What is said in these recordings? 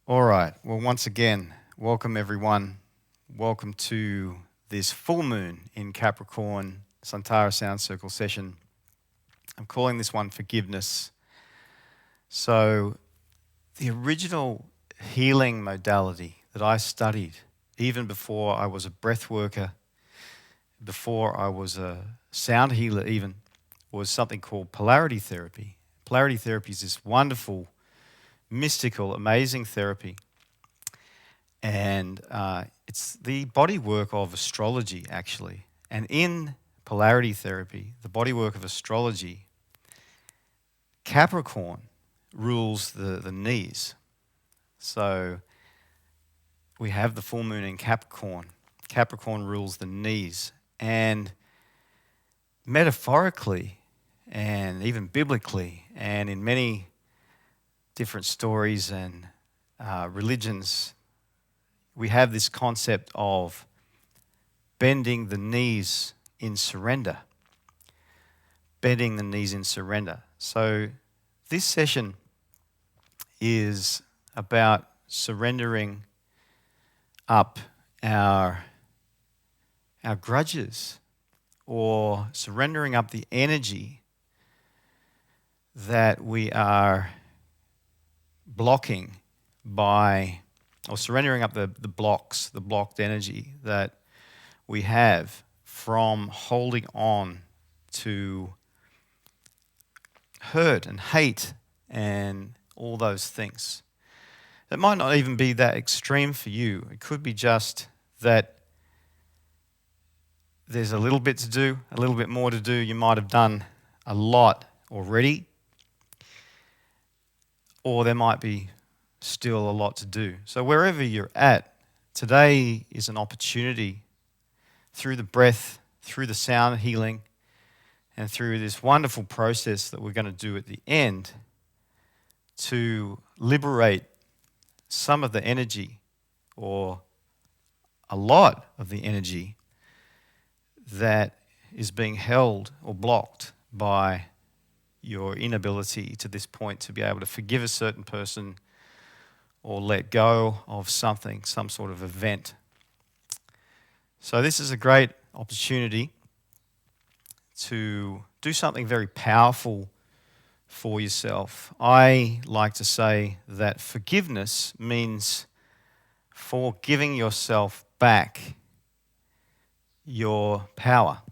All right. Well, once again, welcome everyone. Welcome to this full moon in Capricorn Suntara Sound Circle session. I'm calling this one Forgiveness. So, the original healing modality that I studied, even before I was a breath worker, before I was a sound healer, even, was something called polarity therapy. Polarity therapy is this wonderful, mystical, amazing therapy. And it's the body work of astrology, actually. And in polarity therapy, the body work of astrology, Capricorn rules the knees. So we have the full moon in Capricorn. Capricorn rules the knees. And metaphorically, and even biblically, and in many different stories and religions, we have this concept of bending the knees in surrender. Bending the knees in surrender. So this session is about surrendering up our grudges, or surrendering up the energy that we are blocking by, or surrendering up the blocks, the blocked energy that we have from holding on to hurt and hate and all those things. It might not even be that extreme for you. It could be just that there's a little bit to do, a little bit more to do. You might have done a lot already, or there might be still a lot to do. So wherever you're at, today is an opportunity through the breath, through the sound healing, and through this wonderful process that we're going to do at the end to liberate some of the energy, or a lot of the energy, that is being held or blocked by your inability to this point to be able to forgive a certain person or let go of something, some sort of event. So this is a great opportunity to do something very powerful for yourself. I like to say that forgiveness means forgiving yourself back your power.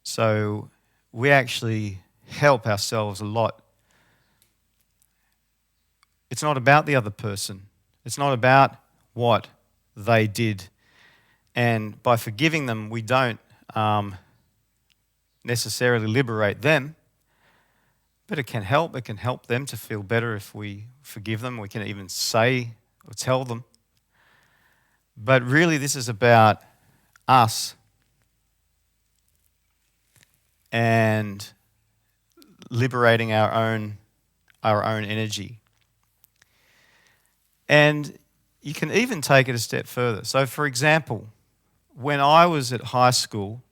So we actually help ourselves a lot. It's not about the other person. It's not about what they did. And by forgiving them, we don't necessarily liberate them, but it can help. It can help them to feel better if we forgive them. We can even say or tell them. But really, this is about us and liberating our own energy. And you can even take it a step further. So, for example, when I was at high school,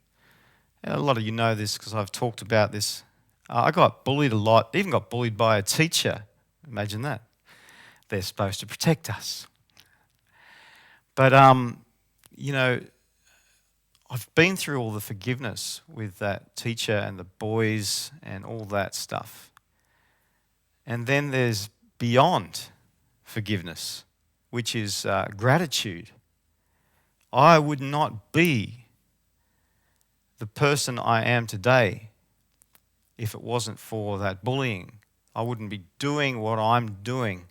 and a lot of you know this because I've talked about this, I got bullied a lot, even got bullied by a teacher. Imagine that. They're supposed to protect us. But, I've been through all the forgiveness with that teacher and the boys and all that stuff. And then there's beyond forgiveness, which is gratitude. I would not be the person I am today if it wasn't for that bullying. I wouldn't be doing what I'm doing.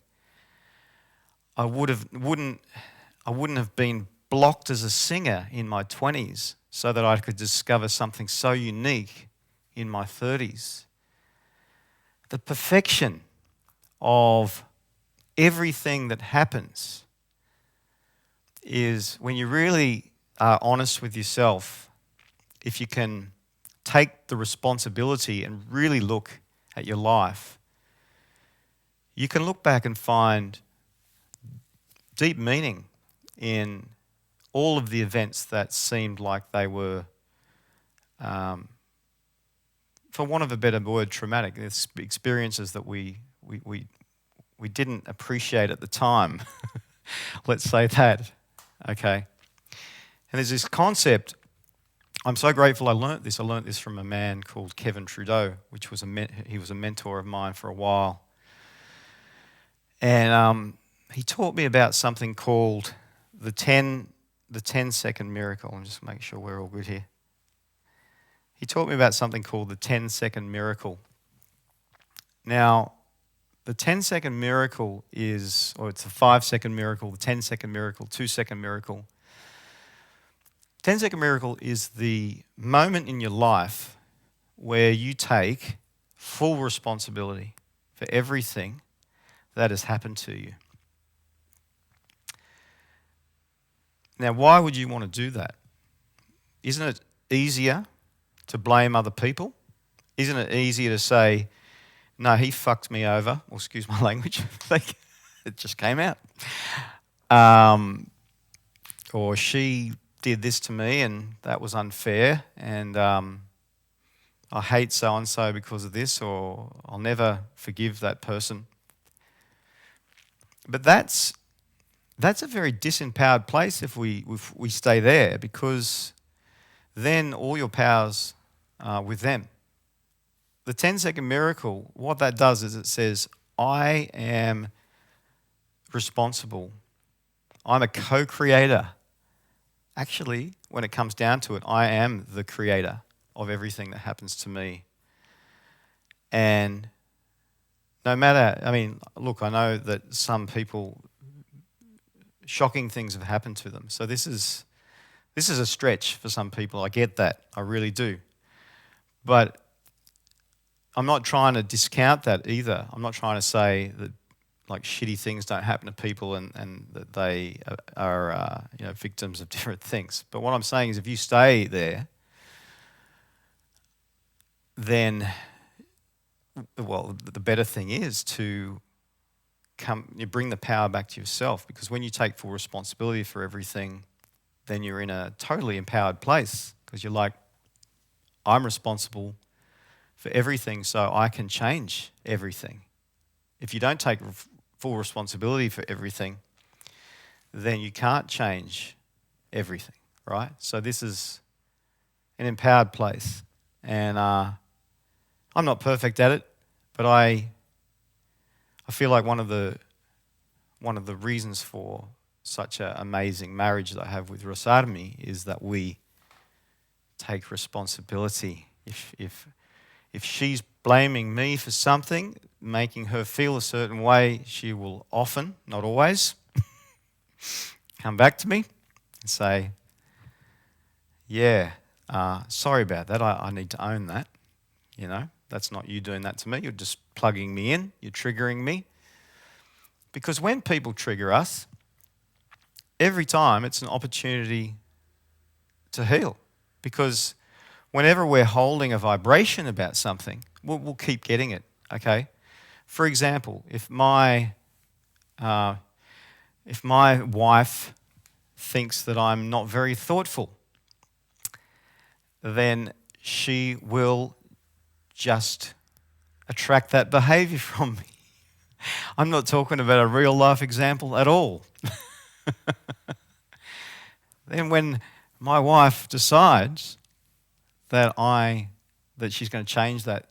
I wouldn't have been blocked as a singer in my 20s so that I could discover something so unique in my 30s. The perfection of everything that happens is when you really are honest with yourself, if you can take the responsibility and really look at your life, you can look back and find deep meaning in all of the events that seemed like they were, for want of a better word, traumatic. It's experiences that we we didn't appreciate at the time. Let's say that, okay? And there's this concept. I'm so grateful I learnt this. I learnt this from a man called Kevin Trudeau, which was he was a mentor of mine for a while. And he taught me about something called the 10-second miracle. I'm just making sure we're all good here. He taught me about something called the 10-second miracle. Now, the 10-second miracle is, or it's a 5-second miracle, the 10-second miracle, 2-second miracle. 10-second miracle is the moment in your life where you take full responsibility for everything that has happened to you. Now, why would you want to do that? Isn't it easier to blame other people? Isn't it easier to say, no, he fucked me over, or excuse my language, it just came out. Or she did this to me and that was unfair, and I hate so-and-so because of this, or I'll never forgive that person. But that's a very disempowered place if we stay there, because then all your power's with them. The 10-second miracle, what that does is it says, I am responsible. I'm a co-creator. Actually, when it comes down to it, I am the creator of everything that happens to me. And no matter, look, I know that some people, shocking things have happened to them. So this is a stretch for some people. I get that. I really do. But I'm not trying to discount that either. I'm not trying to say that like shitty things don't happen to people and that they are victims of different things. But what I'm saying is if you stay there, then, well, the better thing is to you bring the power back to yourself, because when you take full responsibility for everything, then you're in a totally empowered place, because you're like, I'm responsible for everything, so I can change everything. If you don't take full responsibility for everything, then you can't change everything, right? So this is an empowered place. And I'm not perfect at it, but I feel like one of the reasons for such an amazing marriage that I have with Rosarmi is that we take responsibility. If she's blaming me for something, making her feel a certain way, she will often, not always, come back to me and say, yeah, sorry about that, I need to own that. That's not you doing that to me, you're just plugging me in, you're triggering me. Because when people trigger us, every time it's an opportunity to heal. Because whenever we're holding a vibration about something, we'll keep getting it, okay? For example, if my wife thinks that I'm not very thoughtful, then she will just attract that behavior from me. I'm not talking about a real life example at all. Then when my wife decides that she's going to change that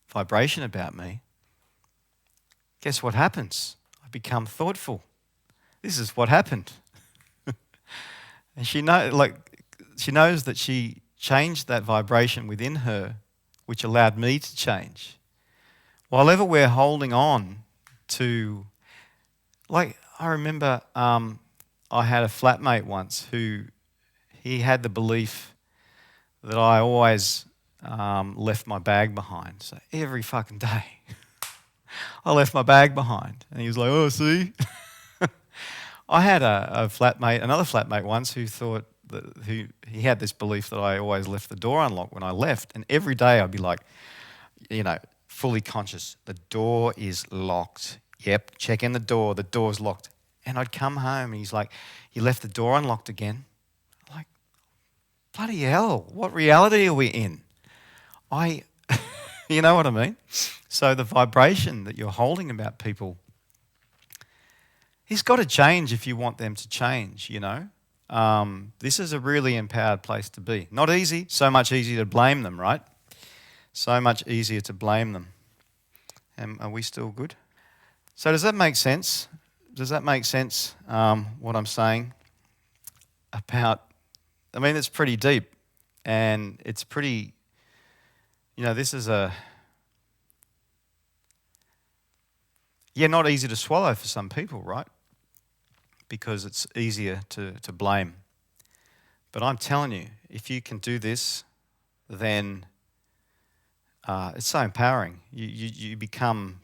vibration about me, guess what happens? I become thoughtful. This is what happened. And she knows that she changed that vibration within her, which allowed me to change. While ever we're holding on to, like, I remember I had a flatmate once who he had the belief that I always left my bag behind. So every fucking day I left my bag behind. And he was like, oh, see? I had another flatmate once who thought he had this belief that I always left the door unlocked when I left. And every day I'd be like, fully conscious, the door is locked. Yep, check in the door's locked. And I'd come home and he's like, you left the door unlocked again. I'm like, bloody hell, what reality are we in? You know what I mean? So the vibration that you're holding about people He's got to change if you want them to change, you know. This is a really empowered place to be. Not easy, so much easier to blame them, right? So much easier to blame them. And are we still good? So does that make sense? Does that make sense, what I'm saying about, I mean, it's pretty deep and it's pretty, this is not easy to swallow for some people, right? Because it's easier to blame. But I'm telling you, if you can do this, then it's so empowering. You become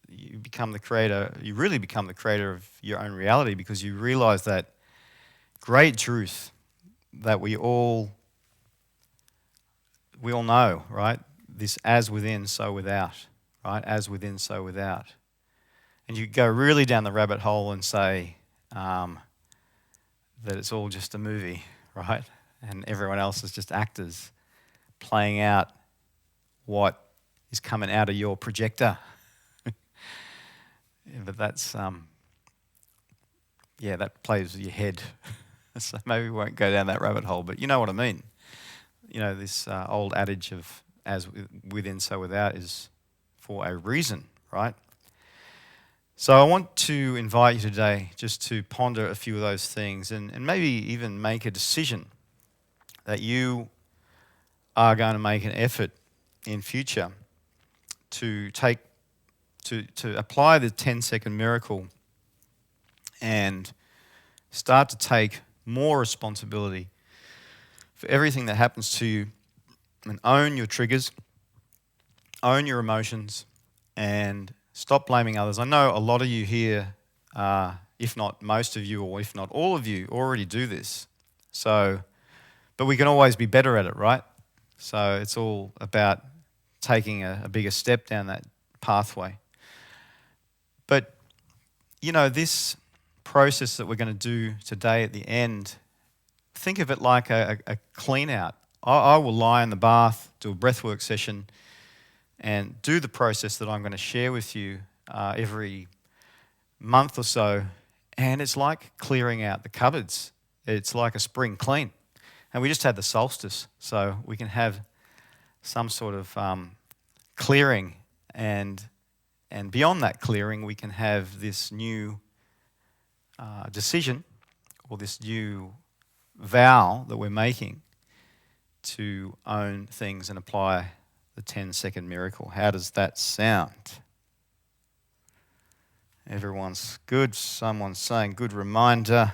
the creator. You really become the creator of your own reality because you realize that great truth that we all know, right? This as within, so without, right? As within, so without. And you go really down the rabbit hole and say that it's all just a movie, right? And everyone else is just actors playing out what is coming out of your projector. But that's, that plays with your head. So maybe we won't go down that rabbit hole, but you know what I mean. This old adage of as within, so without is for a reason, right? So I want to invite you today just to ponder a few of those things and maybe even make a decision that you are going to make an effort in future to apply the 10-second miracle and start to take more responsibility for everything that happens to you and own your triggers, own your emotions, and stop blaming others. I know a lot of you here, if not most of you or if not all of you, already do this. But we can always be better at it, right? So it's all about taking a bigger step down that pathway. But, this process that we're going to do today at the end, think of it like a clean out. I will lie in the bath, do a breathwork session, and do the process that I'm going to share with you every month or so. And it's like clearing out the cupboards. It's like a spring clean. And we just had the solstice, so we can have some sort of clearing. And beyond that clearing, we can have this new decision or this new vow that we're making to own things and apply the 10-second miracle. How does that sound? Everyone's good. Someone's saying good reminder.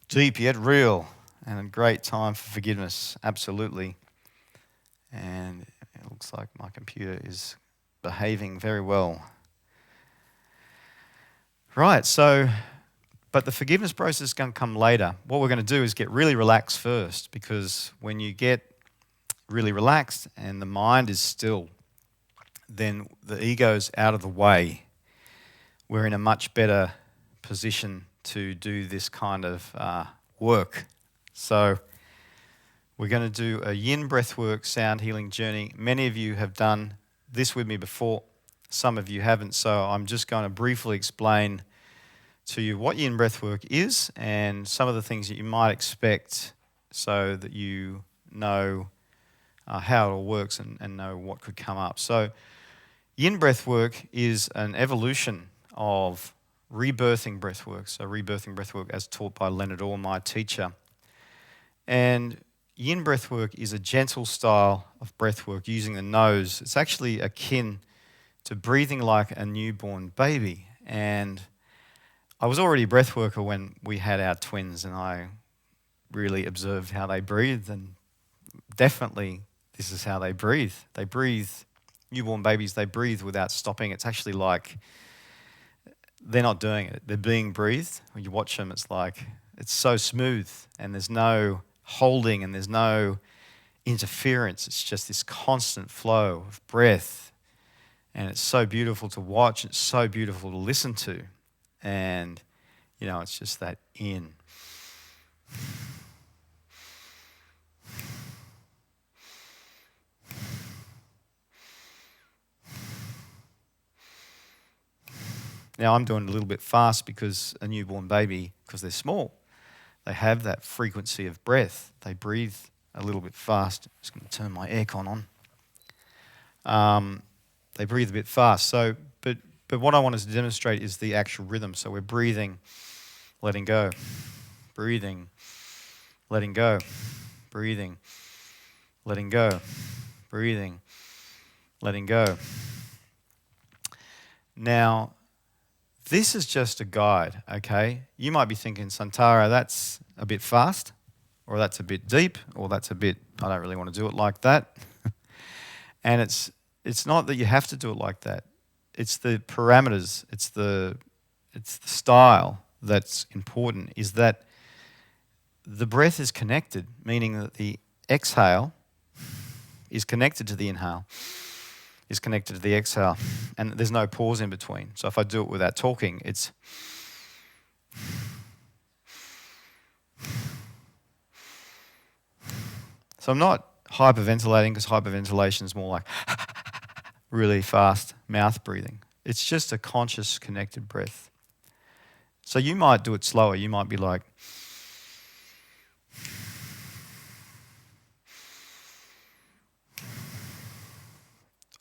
Deep yet real. And a great time for forgiveness. Absolutely. And it looks like my computer is behaving very well. Right, but the forgiveness process is going to come later. What we're going to do is get really relaxed first, because when you get really relaxed and the mind is still, then the ego's out of the way. We're in a much better position to do this kind of work. So we're going to do a Yin Breathwork sound healing journey. Many of you have done this with me before. Some of you haven't. So I'm just going to briefly explain to you what Yin Breathwork is and some of the things that you might expect so that you know how it all works and know what could come up. So Yin Breathwork is an evolution of rebirthing breathwork. So rebirthing breathwork as taught by Leonard Orr, my teacher. And Yin Breathwork is a gentle style of breathwork using the nose. It's actually akin to breathing like a newborn baby. And I was already a breathworker when we had our twins, and I really observed how they breathed, and definitely this is how they breathe. They breathe, newborn babies, they breathe without stopping. It's actually like they're not doing it. They're being breathed. When you watch them, it's like, it's so smooth, and there's no holding, and there's no interference. It's just this constant flow of breath, and it's so beautiful to watch. It's so beautiful to listen to. And, it's just that in. Now, I'm doing a little bit fast because a newborn baby, because they're small, they have that frequency of breath. They breathe a little bit fast. I'm just going to turn my aircon on. They breathe a bit fast. So, but what I wanted to demonstrate is the actual rhythm. So we're breathing, letting go, breathing, letting go, breathing, letting go, breathing, letting go. Now, this is just a guide, okay? You might be thinking, Suntara, that's a bit fast, or that's a bit deep, or that's a bit, I don't really want to do it like that. And it's not that you have to do it like that. It's the parameters, it's the style that's important, is that the breath is connected, meaning that the exhale is connected to the inhale, is connected to the exhale, and there's no pause in between. So if I do it without talking, it's so I'm not hyperventilating, because hyperventilation is more like really fast mouth breathing. It's just a conscious, connected breath. So you might do it slower. You might be like,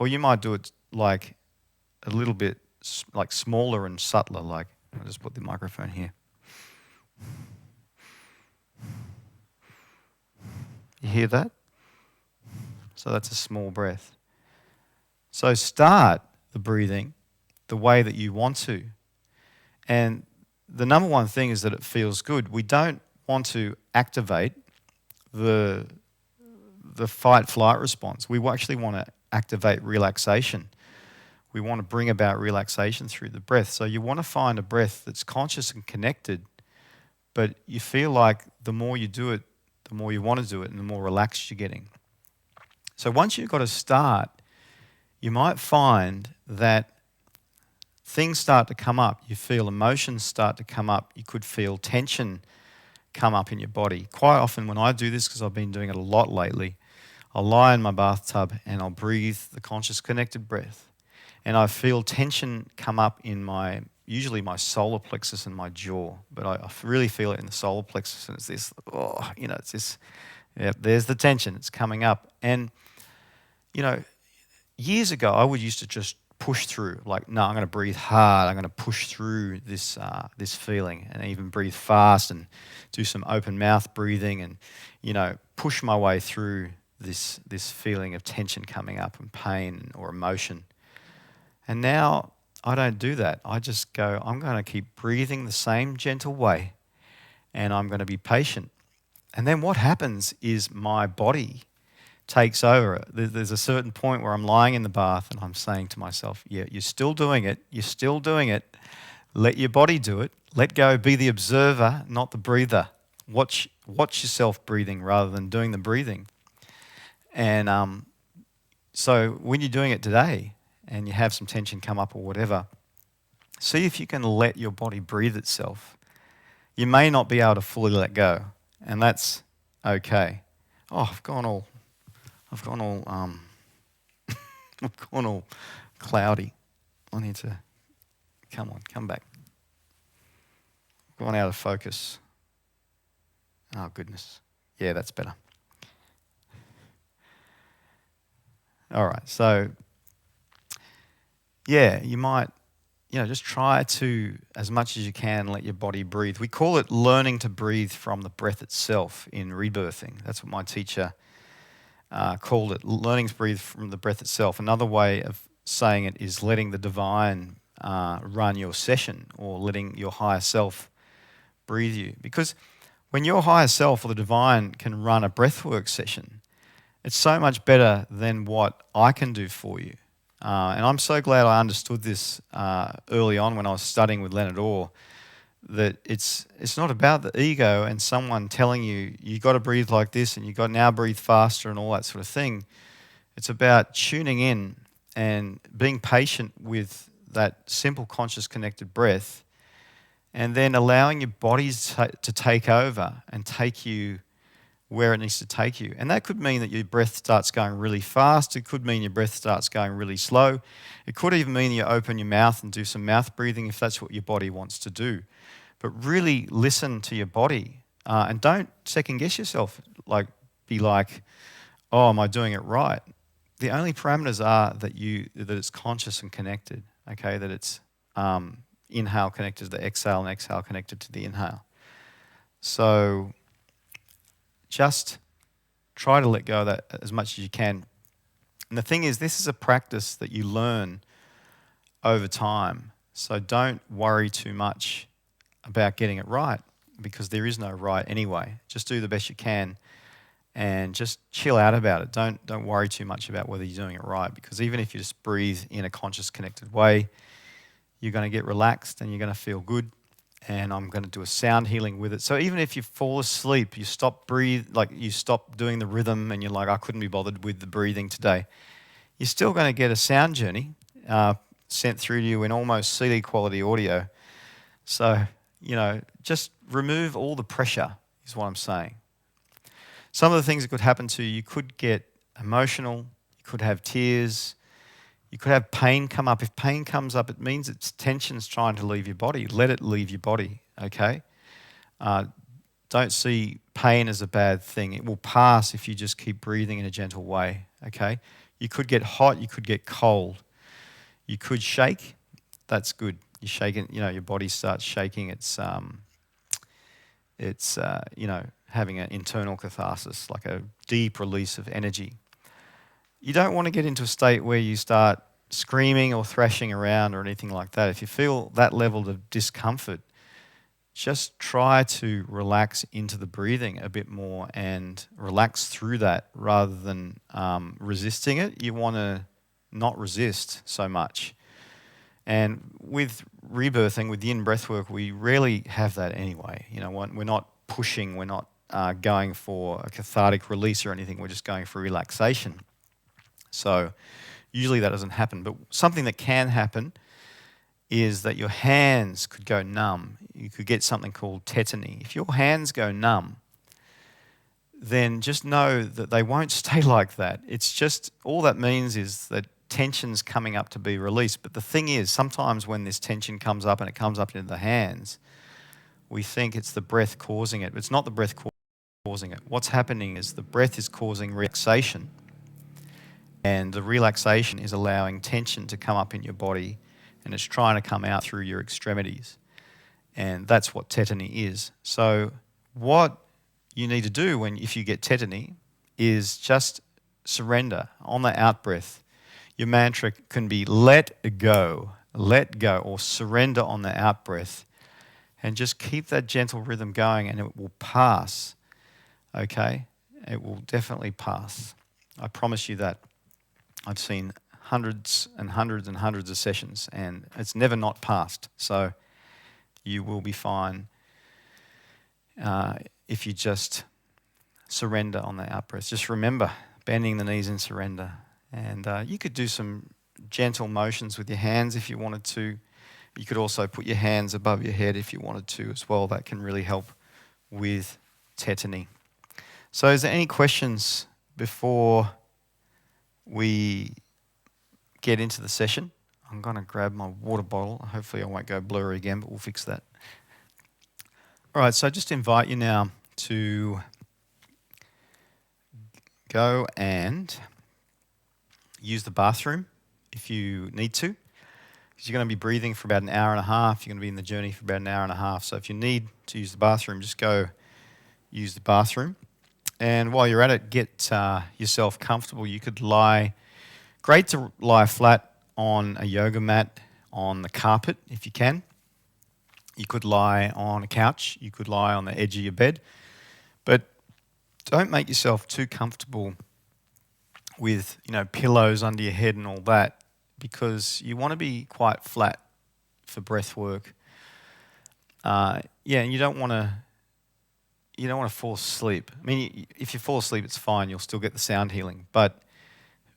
or you might do it like a little bit like smaller and subtler, like, I'll just put the microphone here. You hear that? So that's a small breath. So start the breathing the way that you want to. And the number one thing is that it feels good. We don't want to activate the fight-flight response. We actually want to activate relaxation. We want to bring about relaxation through the breath. So you want to find a breath that's conscious and connected, but you feel like the more you do it, the more you want to do it, and the more relaxed you're getting. So once you've got a start, you might find that things start to come up. You feel emotions start to come up. You could feel tension come up in your body. Quite often when I do this, because I've been doing it a lot lately, I'll lie in my bathtub and I'll breathe the conscious connected breath. And I feel tension come up in usually my solar plexus and my jaw, but I really feel it in the solar plexus, and it's this, it's this, there's the tension, it's coming up. And, years ago, I would used to just push through, like, no, I'm going to breathe hard, I'm going to push through this feeling, and even breathe fast and do some open mouth breathing and, push my way through this feeling of tension coming up and pain or emotion. And now I don't do that. I just go, I'm going to keep breathing the same gentle way, and I'm going to be patient. And then what happens is my body takes over. There's a certain point where I'm lying in the bath and I'm saying to myself, yeah, you're still doing it. You're still doing it. Let your body do it. Let go. Be the observer, not the breather. Watch yourself breathing rather than doing the breathing. And so when you're doing it today and you have some tension come up or whatever, see if you can let your body breathe itself. You may not be able to fully let go, and that's okay. Oh, I've gone all I've gone all cloudy. I need to come back. I've gone out of focus. Oh goodness. Yeah, that's better. All right, so yeah, you might, just try to, as much as you can, let your body breathe. We call it learning to breathe from the breath itself in rebirthing. That's what my teacher called it, learning to breathe from the breath itself. Another way of saying it is letting the divine run your session, or letting your higher self breathe you. Because when your higher self or the divine can run a breathwork session, it's so much better than what I can do for you. And I'm so glad I understood this early on when I was studying with Leonard Orr, that it's not about the ego and someone telling you got to breathe like this and you got to now breathe faster and all that sort of thing. It's about tuning in and being patient with that simple, conscious, connected breath, and then allowing your bodies to take over and take you where it needs to take you. And that could mean that your breath starts going really fast. It could mean your breath starts going really slow. It could even mean you open your mouth and do some mouth breathing if that's what your body wants to do. But really listen to your body and don't second guess yourself. Be like, oh, am I doing it right? The only parameters are that it's conscious and connected, okay? That it's inhale connected to the exhale and exhale connected to the inhale. So just try to let go of that as much as you can. And the thing is, this is a practice that you learn over time. So don't worry too much about getting it right, because there is no right anyway. Just do the best you can and just chill out about it. Don't worry too much about whether you're doing it right, because even if you just breathe in a conscious, connected way, you're going to get relaxed and you're going to feel good. And I'm going to do a sound healing with it. So even if you fall asleep, you stop you stop doing the rhythm and you're like, I couldn't be bothered with the breathing today, you're still going to get a sound journey sent through to you in almost CD quality audio. So, just remove all the pressure is what I'm saying. Some of the things that could happen to you could get emotional, you could have tears, you could have pain come up. If pain comes up, it means it's tension's trying to leave your body. Let it leave your body, okay? Don't see pain as a bad thing. It will pass if you just keep breathing in a gentle way, okay? You could get hot, you could get cold. You could shake. That's good. You shake it, your body starts shaking. It's having an internal catharsis, like a deep release of energy. You don't want to get into a state where you start screaming or thrashing around or anything like that. If you feel that level of discomfort, just try to relax into the breathing a bit more and relax through that rather than resisting it. You want to not resist so much. And with rebirthing, with Yin Breathwork, we rarely have that anyway. We're not pushing, we're not going for a cathartic release or anything, we're just going for relaxation. So usually that doesn't happen. But something that can happen is that your hands could go numb. You could get something called tetany. If your hands go numb, then just know that they won't stay like that. It's just, all that means is that tension's coming up to be released. But the thing is, sometimes when this tension comes up and it comes up into the hands, we think it's the breath causing it. But it's not the breath causing it. What's happening is the breath is causing relaxation. And the relaxation is allowing tension to come up in your body, and it's trying to come out through your extremities. And that's what tetany is. So what you need to do if you get tetany is just surrender on the out breath. Your mantra can be let go, or surrender on the out breath. And just keep that gentle rhythm going and it will pass, okay? It will definitely pass. I promise you that. I've seen hundreds and hundreds and hundreds of sessions and it's never not passed. So you will be fine if you just surrender on the out breath. Just remember, bending the knees in surrender. And you could do some gentle motions with your hands if you wanted to. You could also put your hands above your head if you wanted to as well. That can really help with tetany. So is there any questions before we get into the session? I'm going to grab my water bottle. Hopefully I won't go blurry again, but we'll fix that. All right, so I just invite you now to go and use the bathroom if you need to, because you're going to be breathing for about an hour and a half. You're going to be in the journey for about an hour and a half. So if you need to use the bathroom, just go use the bathroom. And while you're at it, get yourself comfortable. You could great to lie flat on a yoga mat on the carpet if you can. You could lie on a couch. You could lie on the edge of your bed. But don't make yourself too comfortable with, pillows under your head and all that, because you want to be quite flat for breath work. And you don't want to fall asleep. I mean, if you fall asleep, it's fine. You'll still get the sound healing. But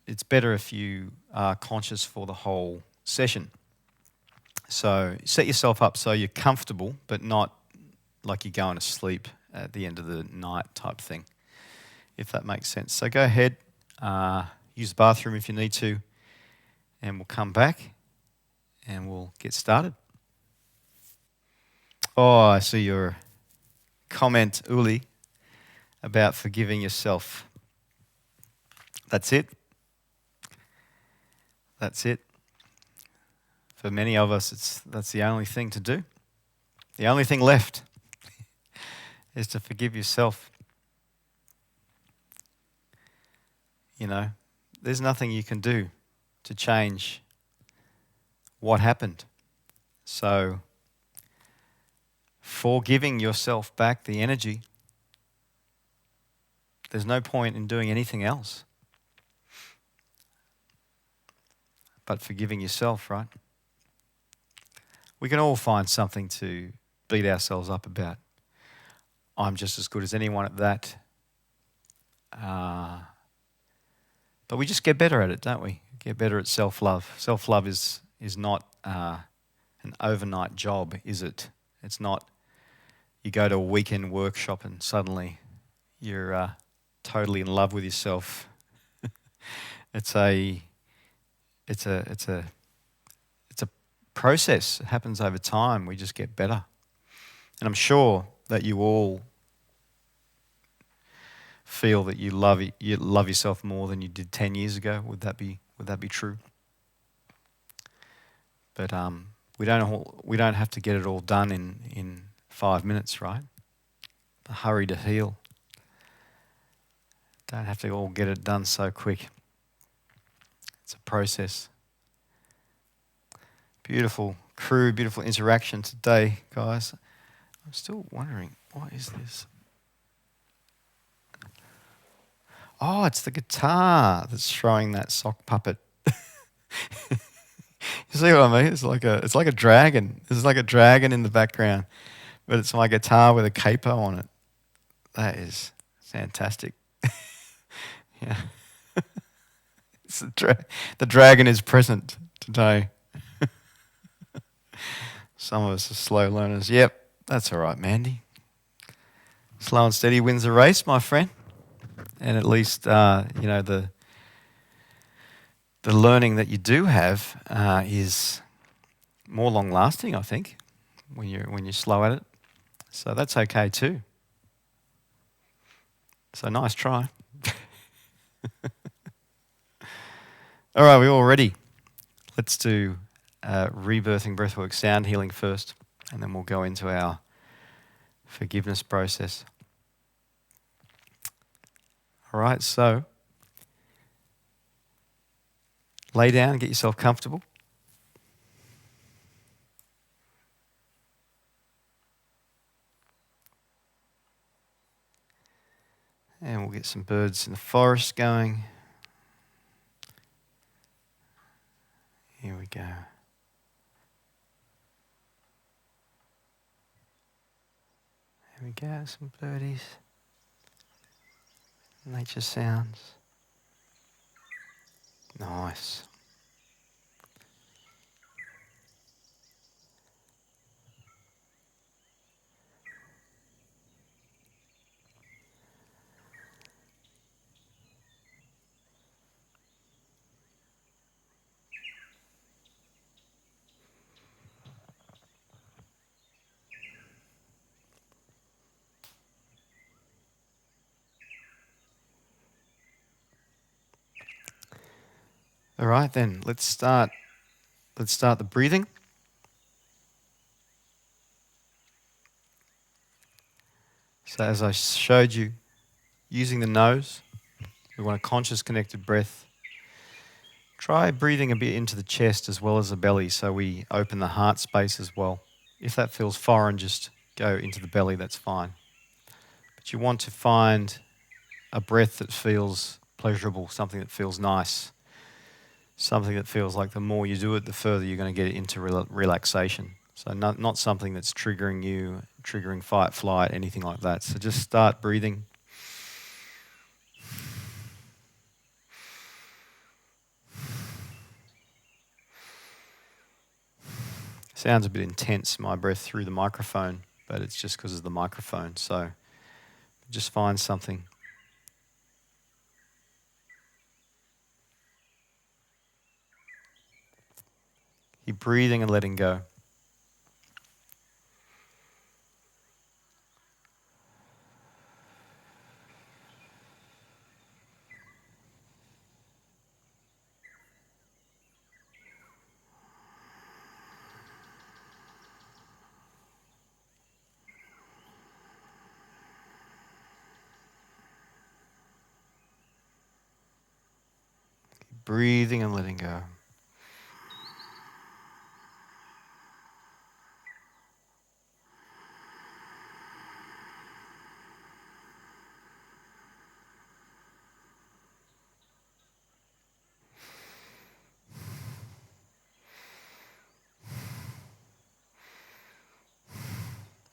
it's better if you are conscious for the whole session. So set yourself up so you're comfortable, but not like you're going to sleep at the end of the night type thing. if that makes sense. So go ahead, use the bathroom if you need to, and we'll come back and we'll get started. Oh, I see your comment, Uli, about forgiving yourself. That's it. That's it. For many of us, that's the only thing to do. The only thing left is to forgive yourself. You know, there's nothing you can do to change what happened. So, for giving yourself back the energy, there's no point in doing anything else but forgiving yourself, right? We can all find something to beat ourselves up about. I'm just as good as anyone at that. But we just get better at it, don't we? Get better at self-love. Self-love is not an overnight job, is it? It's not you go to a weekend workshop and suddenly you're totally in love with yourself. It's a process. It happens over time. We just get better. And I'm sure that you all feel that you love yourself more than you did 10 years ago. Would that be true? But we don't have to get it all done in 5 minutes, right? The hurry to heal. Don't have to all get it done so quick. It's a process. Beautiful crew, beautiful interaction today, guys. I'm still wondering, what is this? Oh, it's the guitar that's throwing that sock puppet. You see what I mean? It's like a dragon. There's like a dragon in the background, but it's my guitar with a capo on it. That is fantastic. Yeah, it's the dragon is present today. Some of us are slow learners. Yep, that's all right, Mandy. Slow and steady wins the race, my friend. And at least the learning that you do have is more long lasting, I think, when you're slow at it. So that's okay too. So nice try. All right, we're all ready. Let's do rebirthing breathwork sound healing first, and then we'll go into our forgiveness process. All right, so lay down and get yourself comfortable. And we'll get some birds in the forest going. Here we go. There we go, some birdies. Nature sounds. Nice. All right then, let's start the breathing. So as I showed you, using the nose, we want a conscious connected breath. Try breathing a bit into the chest as well as the belly, so we open the heart space as well. If that feels foreign, just go into the belly, that's fine. But you want to find a breath that feels pleasurable, something that feels nice, something that feels like the more you do it, the further you're going to get into relaxation. So not something that's triggering you, triggering fight, flight, anything like that. So just start breathing. Sounds a bit intense, my breath through the microphone, but it's just because of the microphone. So just find something Keep breathing and letting go. Keep breathing and letting go.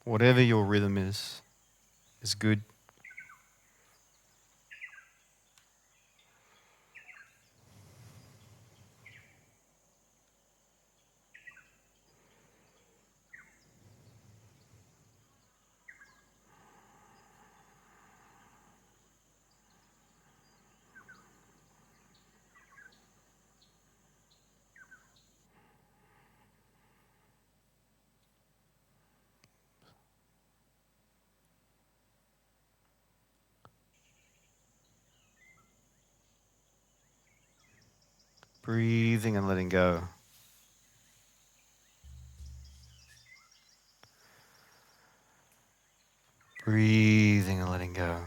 Whatever your rhythm is good. Breathing and letting go. Breathing and letting go.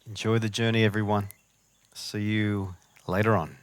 Enjoy the journey, everyone. See you later on.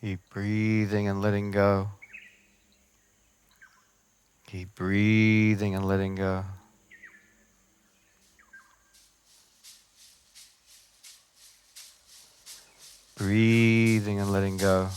Keep breathing and letting go. Keep breathing and letting go. Breathing and letting go.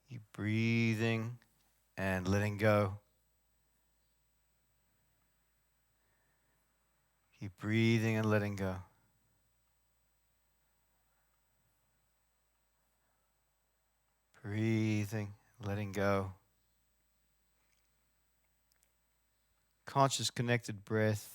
Keep breathing and letting go. Keep breathing and letting go. Breathing, letting go. Conscious connected breath.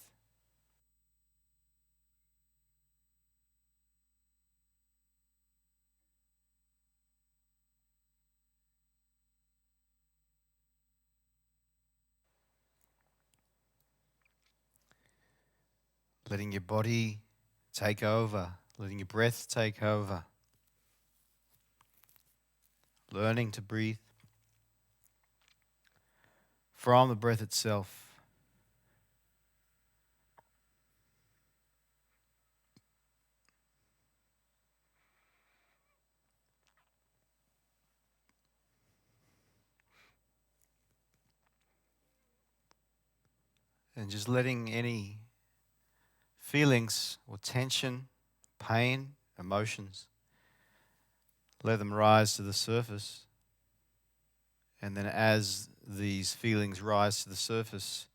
Letting your body take over. Letting your breath take over. Learning to breathe from the breath itself. And just letting any feelings or tension, pain, emotions, let them rise to the surface. And then as these feelings rise to the surface,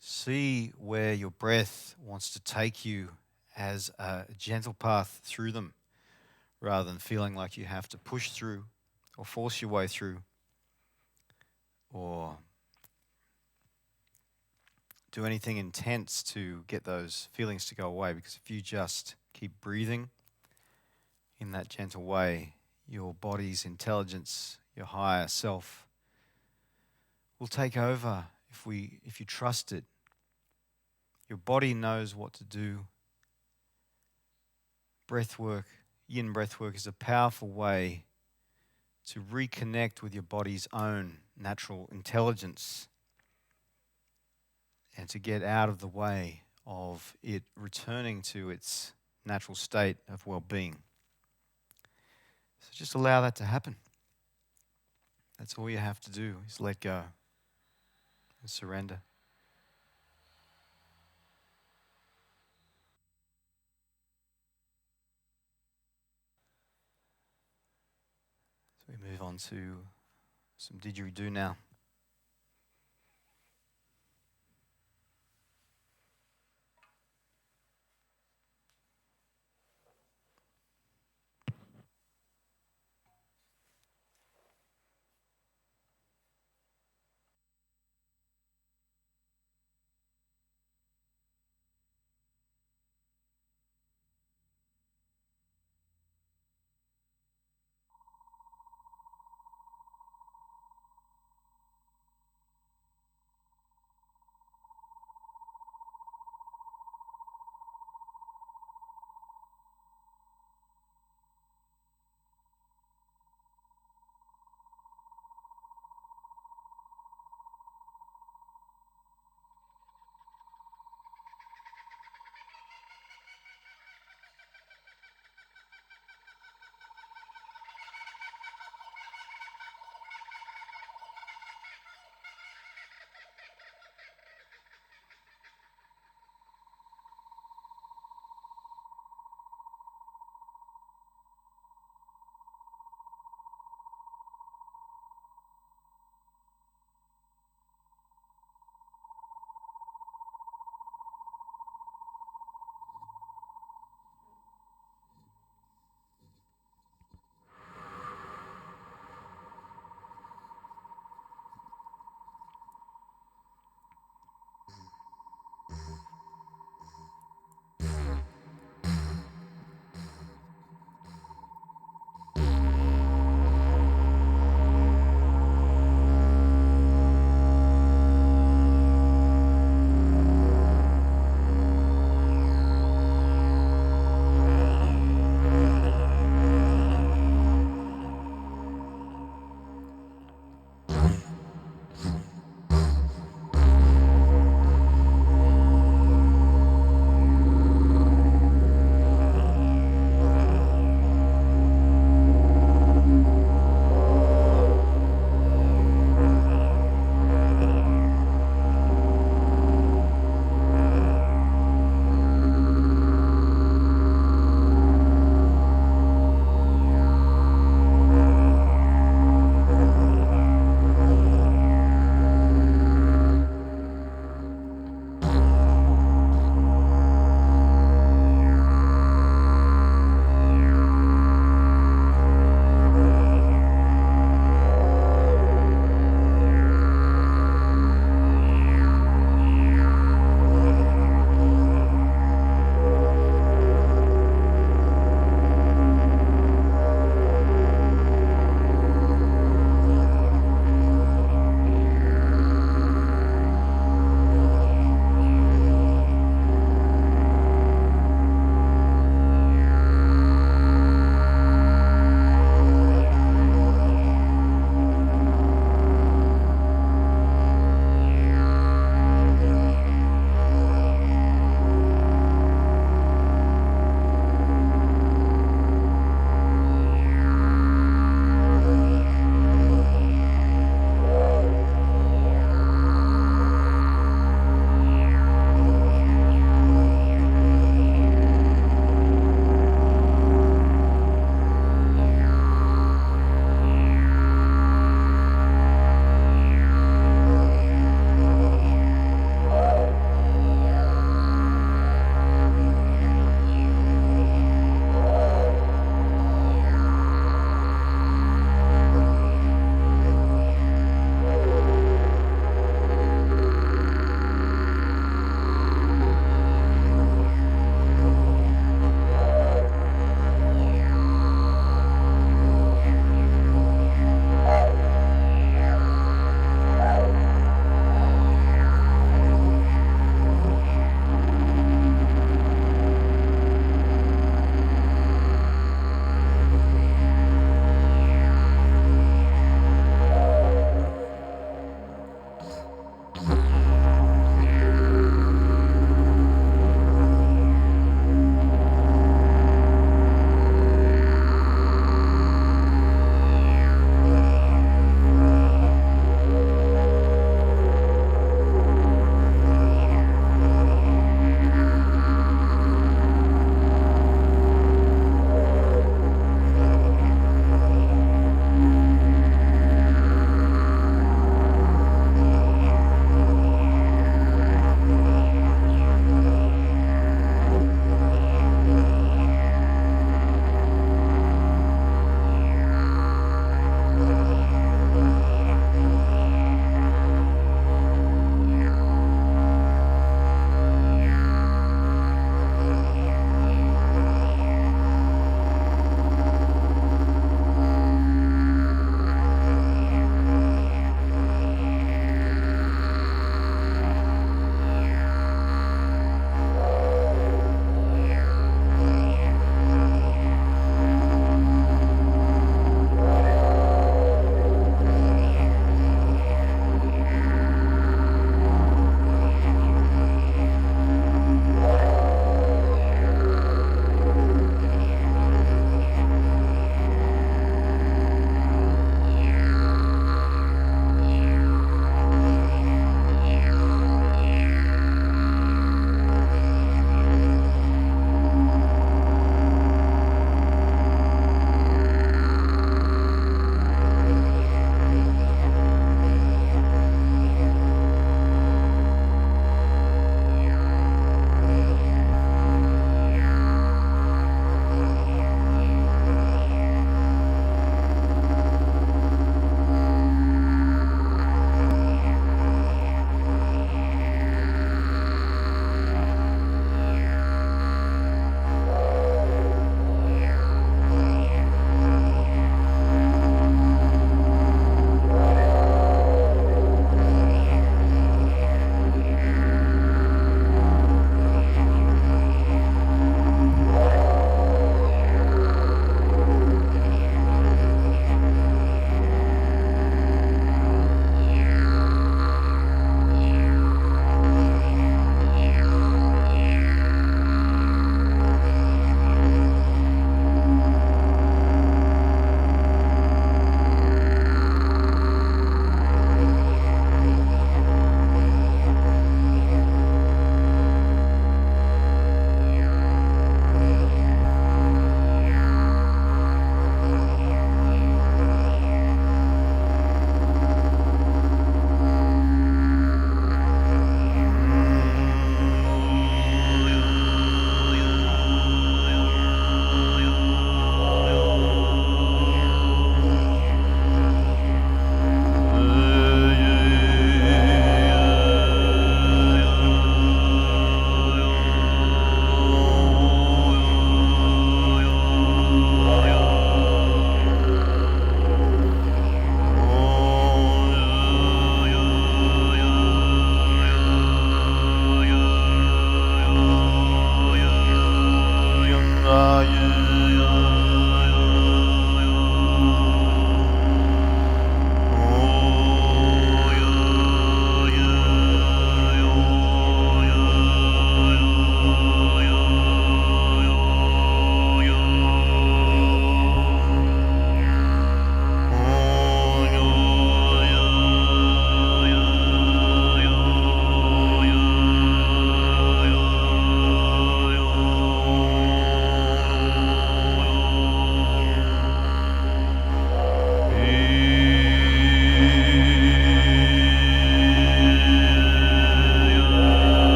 see where your breath wants to take you as a gentle path through them, rather than feeling like you have to push through or force your way through or do anything intense to get those feelings to go away. Because if you just keep breathing in that gentle way, your body's intelligence, your higher self, will take over if you trust it. Your body knows what to do. Breathwork, Yin Breathwork is a powerful way to reconnect with your body's own natural intelligence and to get out of the way of it returning to its natural state of well-being. So just allow that to happen. That's all you have to do, is let go and surrender. So we move on to some didgeridoo now.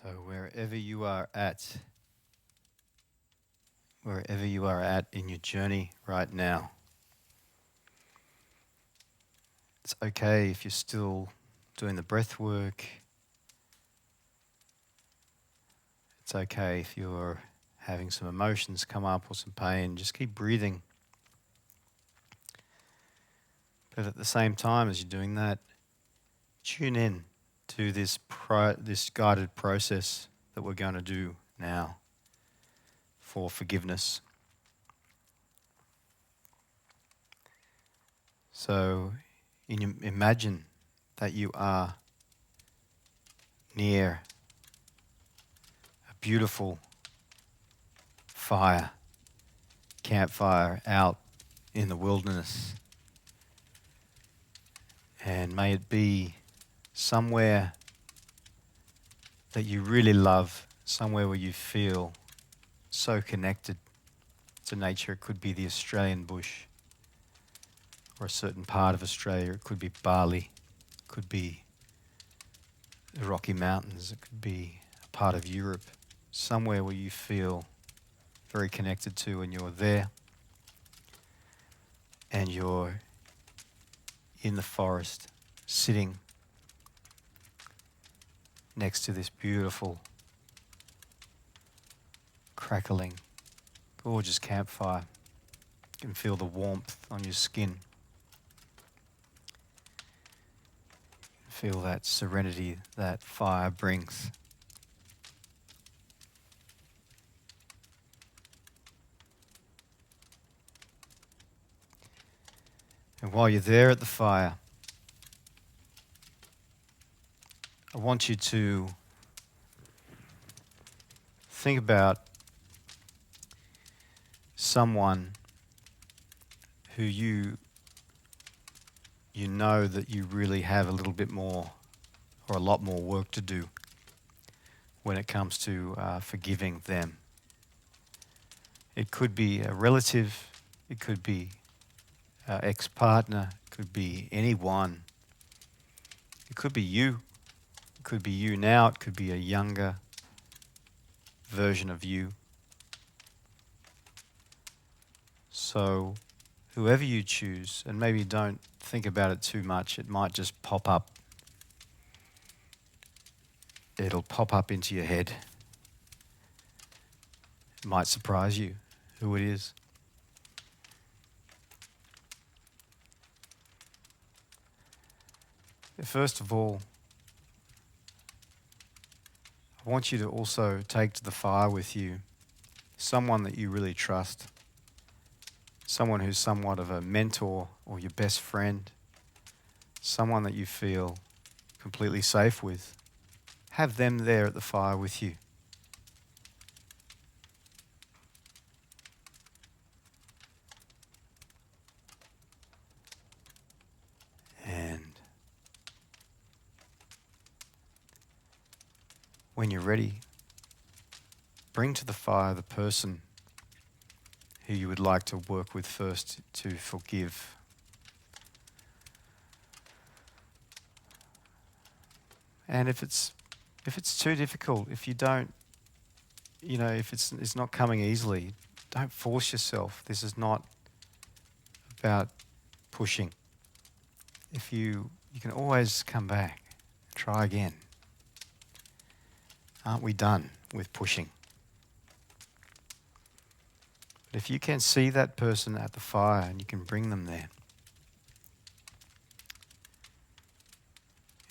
So wherever you are at in your journey right now, it's okay if you're still doing the breath work. It's okay if you're having some emotions come up or some pain. Just keep breathing. But at the same time as you're doing that, tune in to this guided process that we're going to do now for forgiveness. So imagine that you are near a beautiful campfire out in the wilderness. And may it be somewhere that you really love, somewhere where you feel so connected to nature. It could be the Australian bush or a certain part of Australia. It could be Bali. It could be the Rocky Mountains. It could be a part of Europe. Somewhere where you feel very connected to, and you're there and you're in the forest sitting next to this beautiful crackling gorgeous campfire. You can feel the warmth on your skin. Feel that serenity that fire brings. And while you're there at the fire, I want you to think about someone who you know that you really have a little bit more or a lot more work to do when it comes to forgiving them. It could be a relative, it could be an ex-partner, it could be anyone. It could be you. It could be you now, it could be a younger version of you. So whoever you choose, and maybe don't think about it too much, it might just pop up. It'll pop up into your head. It might surprise you who it is. First of all, I want you to also take to the fire with you someone that you really trust, someone who's somewhat of a mentor or your best friend, someone that you feel completely safe with. Have them there at the fire with you. And when you're ready, bring to the fire the person who you would like to work with first to forgive. And if it's too difficult, if you don't, if it's not coming easily, don't force yourself. This is not about pushing. If you can always come back, try again. Aren't we done with pushing? But if you can see that person at the fire and you can bring them there,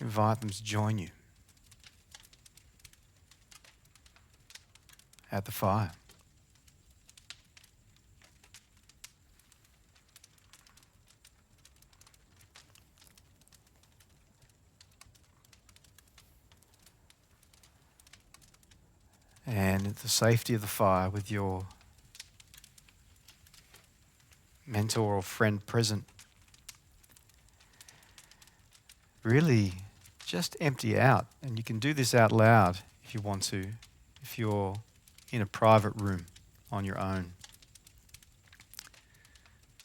invite them to join you at the fire. And at the safety of the fire with your mentor or friend present, really just empty out. And you can do this out loud if you want to, if you're in a private room on your own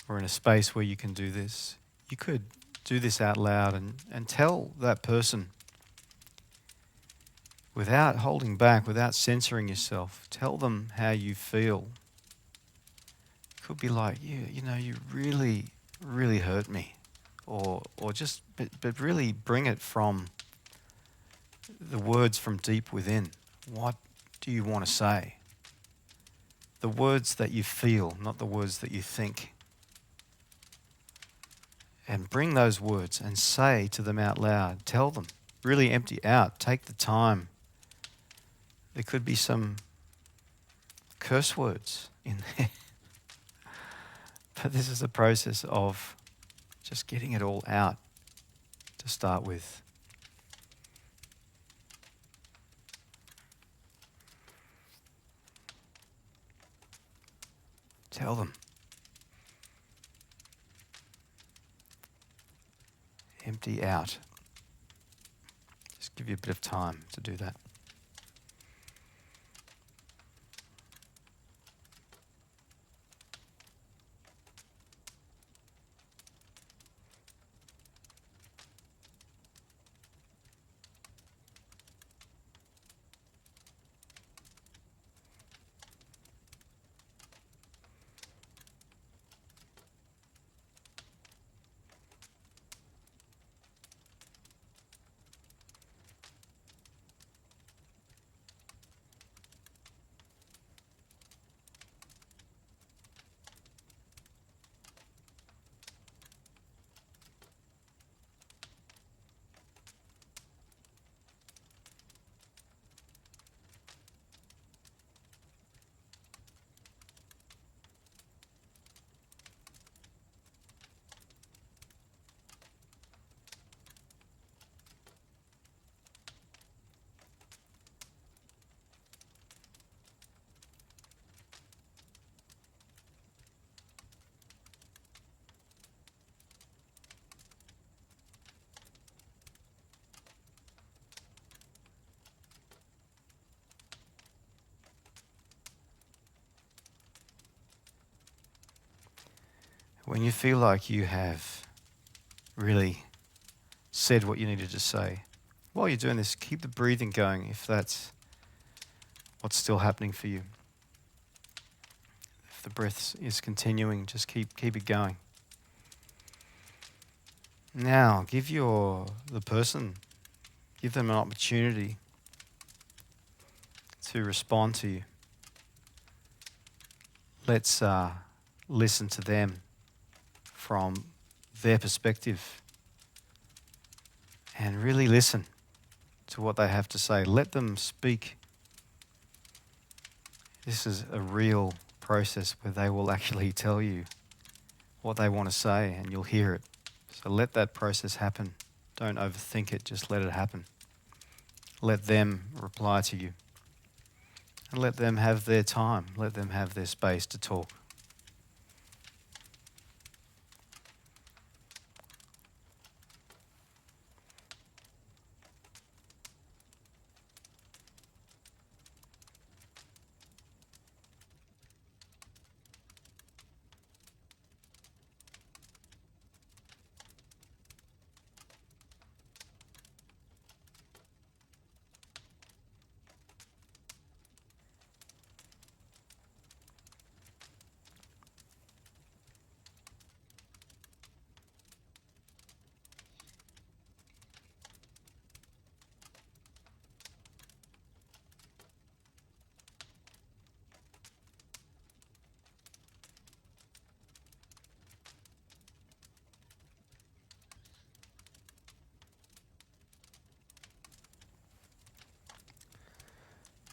or in a space where you can do this. You could do this out loud and tell that person without holding back, without censoring yourself. Tell them how you feel. It could be like, you really, really hurt me. Or just, but really bring it from the words from deep within. What do you want to say? The words that you feel, not the words that you think. And bring those words and say to them out loud. Tell them. Really empty out. Take the time. There could be some curse words in there. But this is a process of Just getting it all out to start with. Tell them. Empty out. Just give you a bit of time to do that. When you feel like you have really said what you needed to say, while you're doing this, keep the breathing going if that's what's still happening for you. If the breath is continuing, just keep it going. Now, give the person an opportunity to respond to you. Let's listen to them from their perspective and really listen to what they have to say. Let them speak. This is a real process where they will actually tell you what they want to say and you'll hear it. So let that process happen. Don't overthink it, just let it happen. Let them reply to you. And let them have their time. Let them have their space to talk.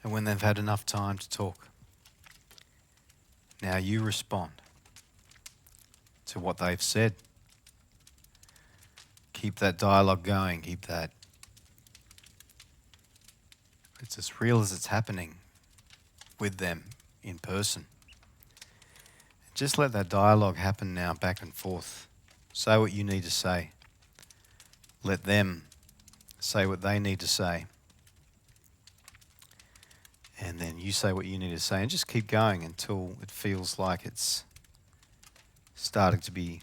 And when they've had enough time to talk, now you respond to what they've said. Keep that dialogue going. It's as real as it's happening with them in person. Just let that dialogue happen now, back and forth. Say what you need to say. Let them say what they need to say. And then you say what you need to say, and just keep going until it feels like it's starting to be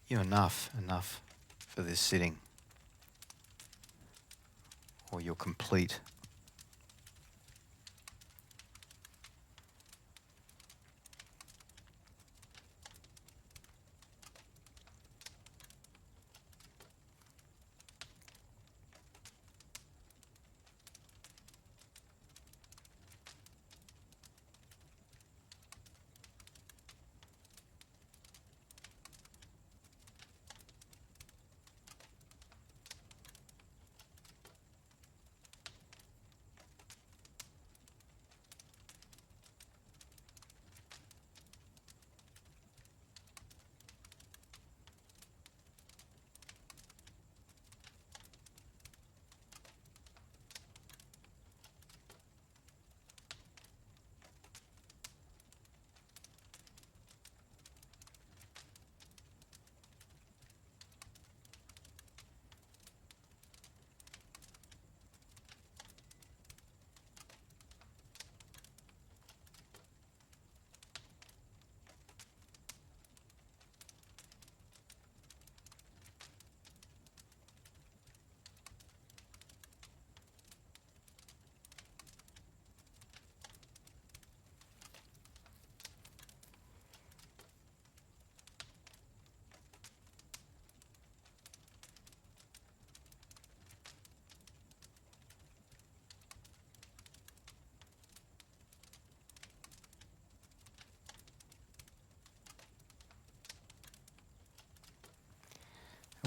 enough for this sitting, or you're complete.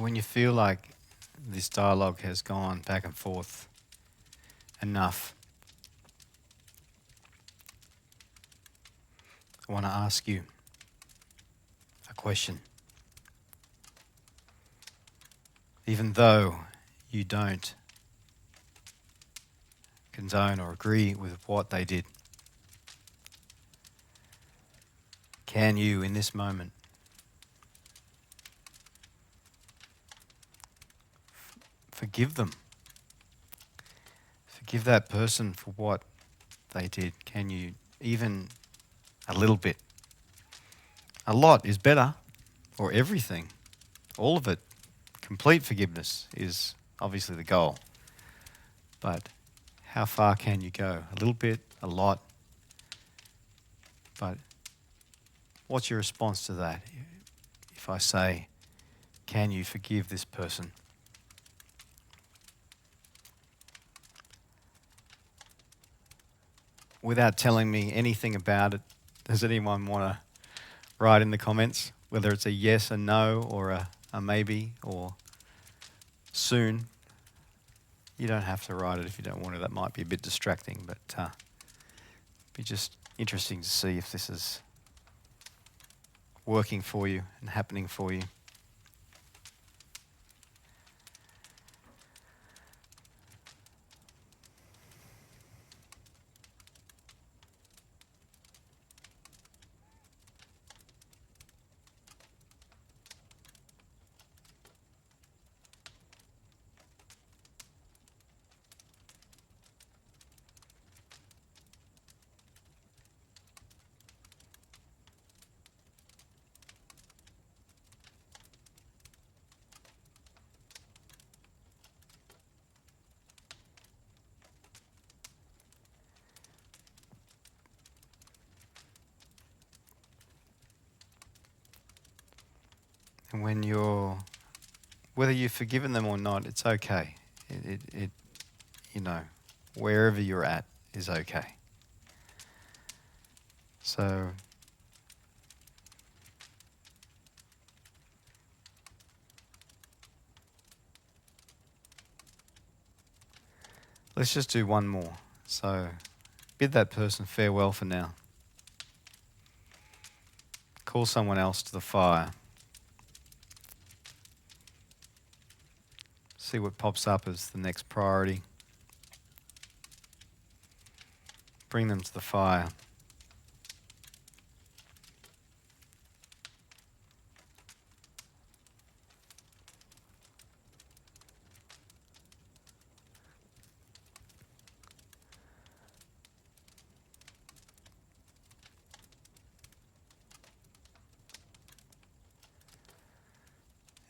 When you feel like this dialogue has gone back and forth enough, I want to ask you a question. Even though you don't condone or agree with what they did, can you, in this moment, forgive them? Forgive that person for what they did. Can you, even a little bit? A lot is better, or everything, all of it. Complete forgiveness is obviously the goal. But how far can you go? A little bit, a lot. But what's your response to that? If I say, can you forgive this person? Without telling me anything about it, does anyone want to write in the comments whether it's a yes, a no, or a maybe, or soon? You don't have to write it if you don't want to. That might be a bit distracting, but it'd be just interesting to see if this is working for you and happening for you. And whether you've forgiven them or not, it's okay. It wherever you're at is okay. So let's just do one more. So bid that person farewell for now. Call someone else to the fire. See what pops up as the next priority. Bring them to the fire.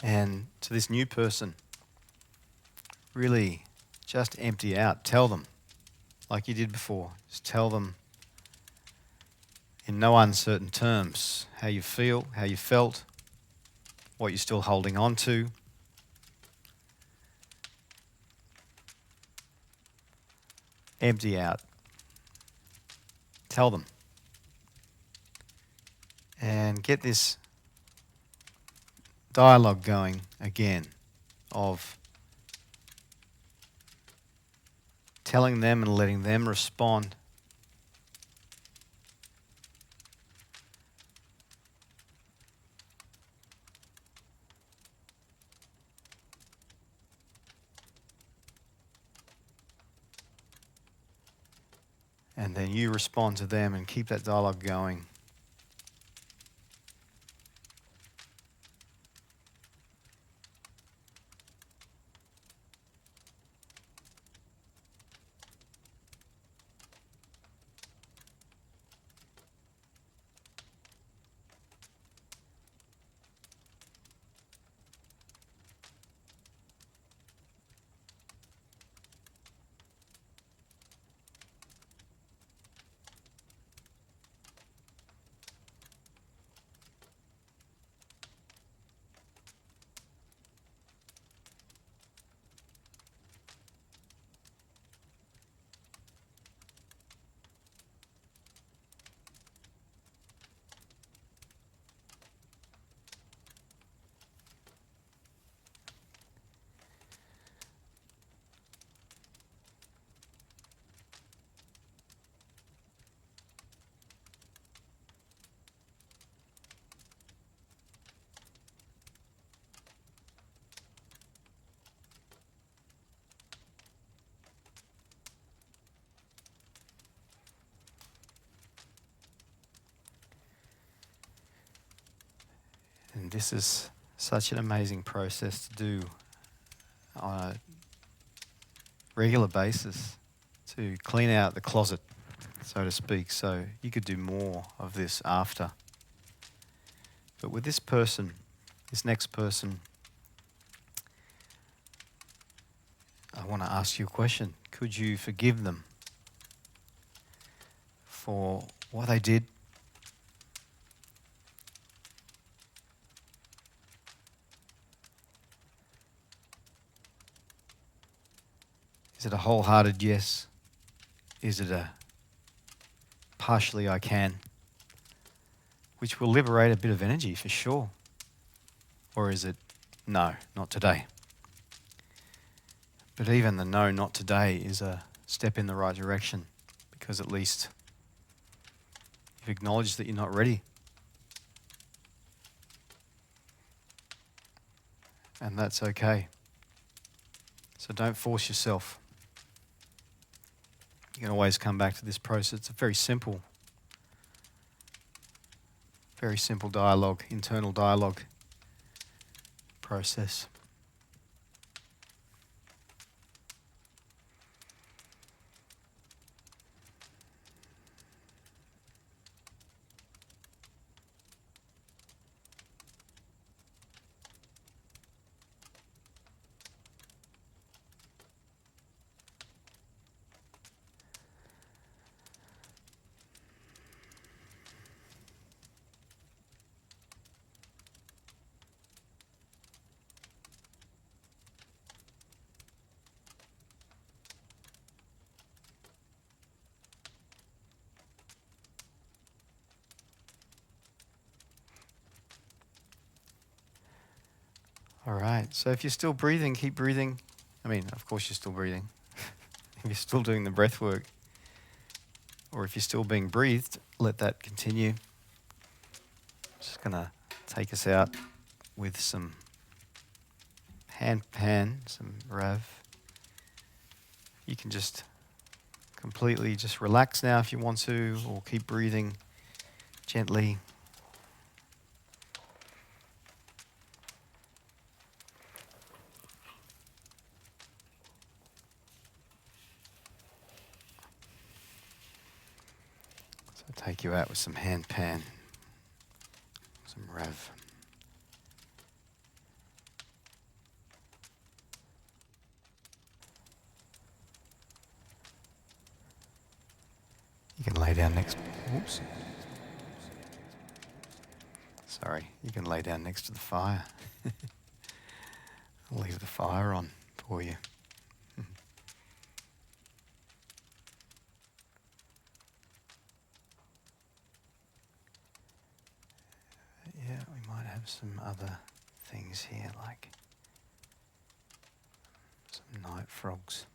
And to this new person, really just empty out. Tell them, like you did before. Just tell them in no uncertain terms how you feel, how you felt, what you're still holding on to. Empty out. Tell them. And get this dialogue going again of telling them and letting them respond. And then you respond to them and keep that dialogue going. this is such an amazing process to do on a regular basis, to clean out the closet, so to speak. So you could do more of this after. But with this person, this next person, I want to ask you a question. Could you forgive them for what they did? Is it a wholehearted yes? Is it a partially I can? Which will liberate a bit of energy for sure. Or is it no, not today? But even the no, not today is a step in the right direction, because at least you've acknowledged that you're not ready. And that's okay. So don't force yourself. You can always come back to this process. It's a very simple dialogue, internal dialogue process. All right, so if you're still breathing, keep breathing. I mean, of course you're still breathing. If you're still doing the breath work, or if you're still being breathed, let that continue. Just going to take us out with some hand pan, some Rav. You can just completely just relax now if you want to, or keep breathing gently. So I'll take you out with some hand pan, some Rav. You can lay down next. Whoops. Sorry. You can lay down next to the fire. I'll leave the fire on for you. Yeah, we might have some other things here, like some night frogs.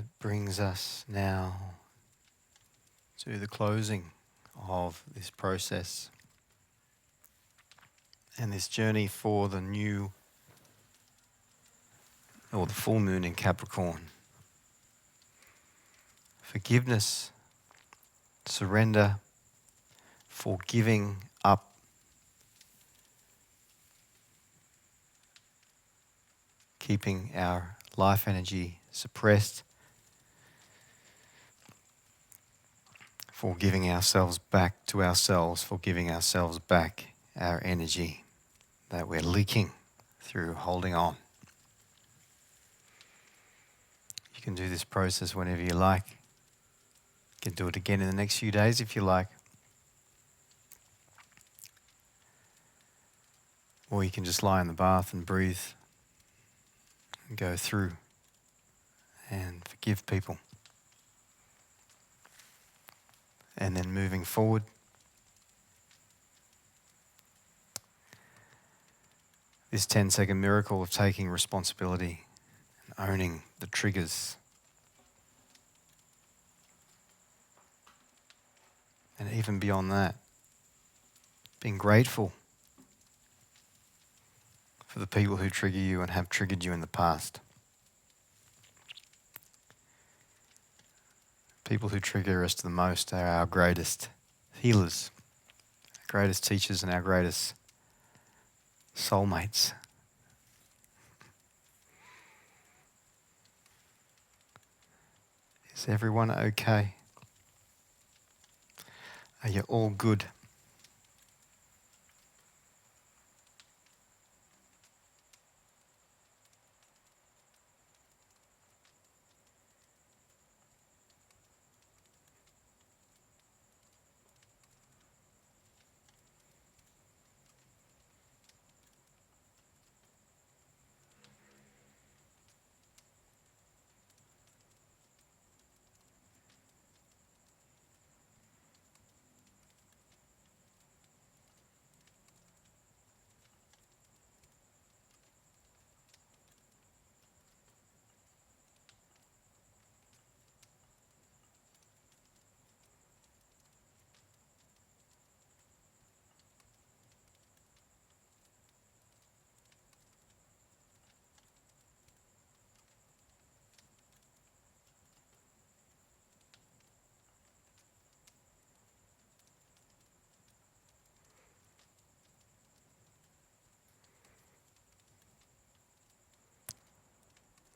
That brings us now to the closing of this process and this journey for the new or the full moon in Capricorn. Forgiveness, surrender, forgiving up, keeping our life energy suppressed, forgiving ourselves back to ourselves, forgiving ourselves back our energy that we're leaking through holding on. You can do this process whenever you like. You can do it again in the next few days if you like. Or you can just lie in the bath and breathe and go through and forgive people. And then moving forward, this 10-second miracle of taking responsibility and owning the triggers. And even beyond that, being grateful for the people who trigger you and have triggered you in the past. People who trigger us the most are our greatest healers, our greatest teachers and our greatest soulmates. Is everyone okay? Are you all good?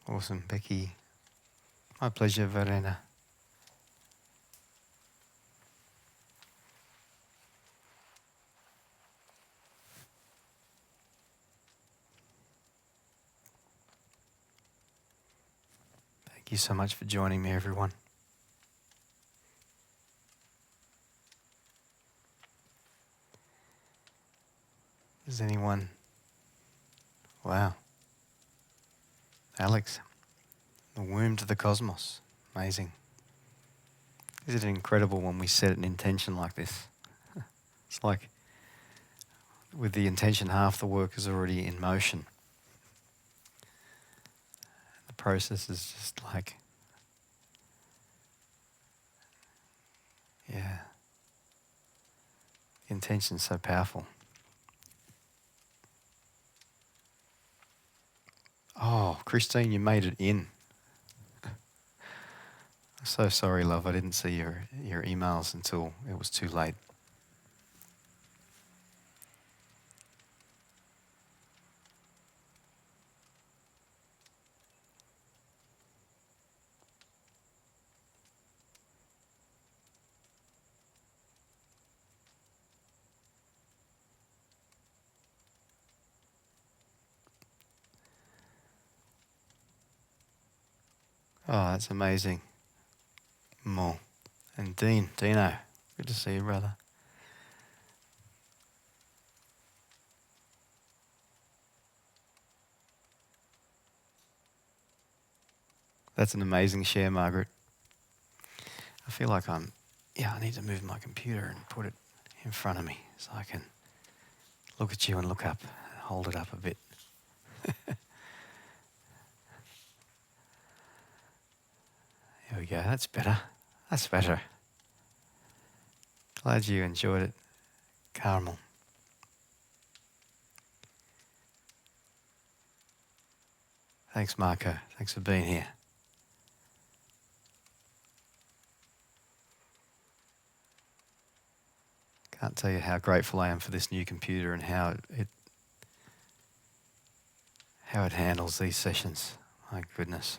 Awesome, Becky. My pleasure, Verena. Thank you so much for joining me, everyone. Is anyone? Wow. Alex, the womb to the cosmos. Amazing. Isn't it incredible when we set an intention like this? It's like with the intention, half the work is already in motion. The process is just like, yeah. The intention's so powerful. Oh, Christine, you made it in. I'm so sorry, love. I didn't see your emails until it was too late. Oh, that's amazing. Mo. And Dino, good to see you, brother. That's an amazing share, Margaret. I feel like I need to move my computer and put it in front of me so I can look at you and look up and hold it up a bit. that's better. That's better. Glad you enjoyed it, Carmel. Thanks, Marco. Thanks for being here. Can't tell you how grateful I am for this new computer and how it handles these sessions. My goodness.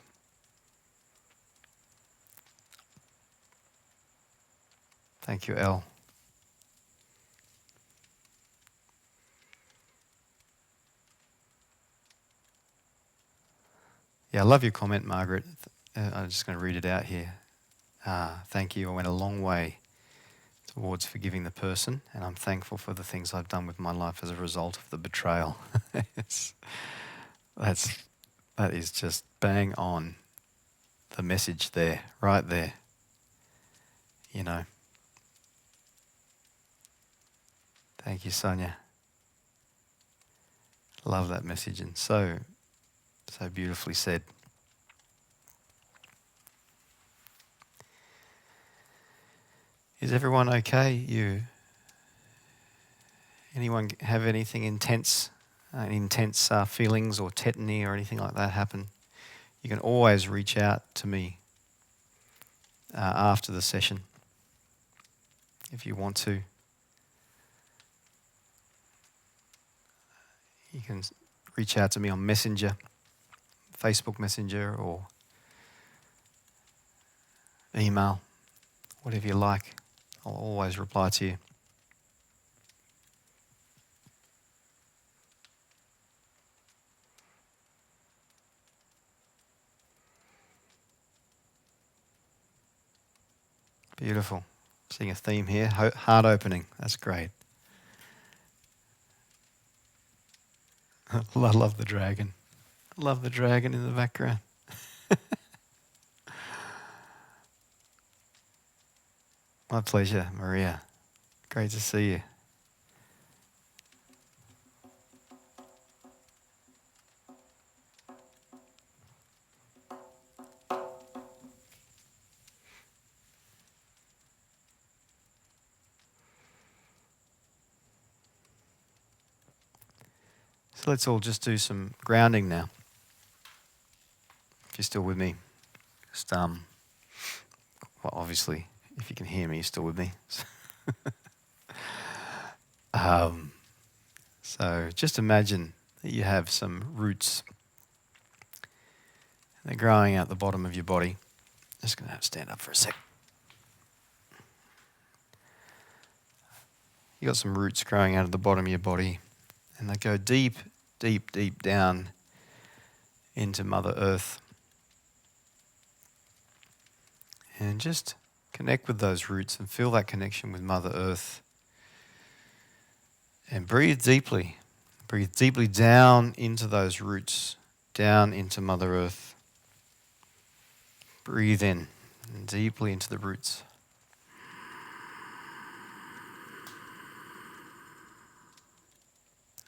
Thank you, Elle. Yeah, I love your comment, Margaret. I'm just going to read it out here. Thank you. I went a long way towards forgiving the person, and I'm thankful for the things I've done with my life as a result of the betrayal. That is just bang on the message there, right there. You know. Thank you, Sonia. Love that message, and so beautifully said. Is everyone okay? Anyone have anything intense feelings or tetany or anything like that happen? You can always reach out to me after the session if you want to. You can reach out to me on Messenger, Facebook Messenger, or email, whatever you like. I'll always reply to you. Beautiful. Seeing a theme here. Heart opening. That's great. I love the dragon. Love the dragon in the background. My pleasure, Maria. Great to see you. So let's all just do some grounding now. If you're still with me, just well, obviously, if you can hear me, you're still with me. So just imagine that you have some roots. They're growing out the bottom of your body. Just going to have to stand up for a sec. You got some roots growing out of the bottom of your body, and they go deep, deep, deep down into Mother Earth. And just connect with those roots and feel that connection with Mother Earth. And breathe deeply. Breathe deeply down into those roots, down into Mother Earth. Breathe in and deeply into the roots.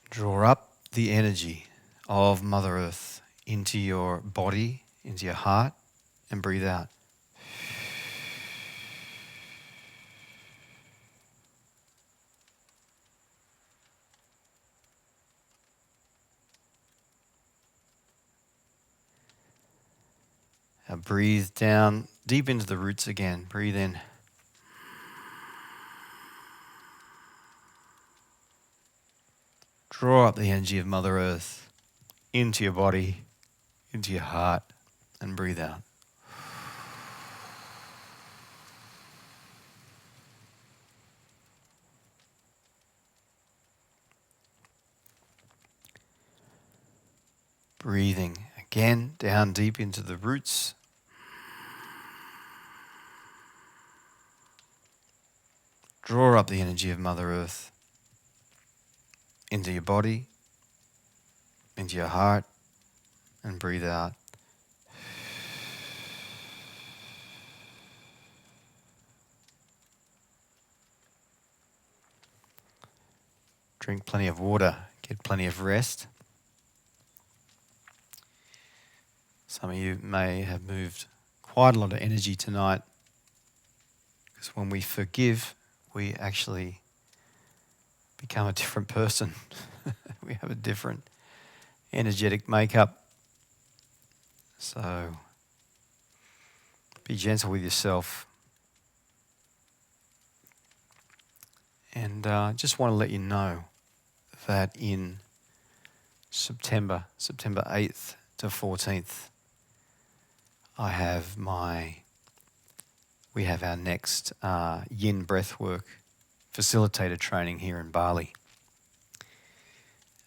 Draw up the energy of Mother Earth into your body, into your heart, and breathe out. Now breathe down deep into the roots again. Breathe in. Draw up the energy of Mother Earth into your body, into your heart, and breathe out. Breathing again down deep into the roots. Draw up the energy of Mother Earth into your body, into your heart, and breathe out. Drink plenty of water, get plenty of rest. Some of you may have moved quite a lot of energy tonight, because when we forgive, we actually become a different person. We have a different energetic makeup. So be gentle with yourself. And just want to let you know that in September 8th to 14th, we have our next Yin Breathwork facilitator training here in Bali.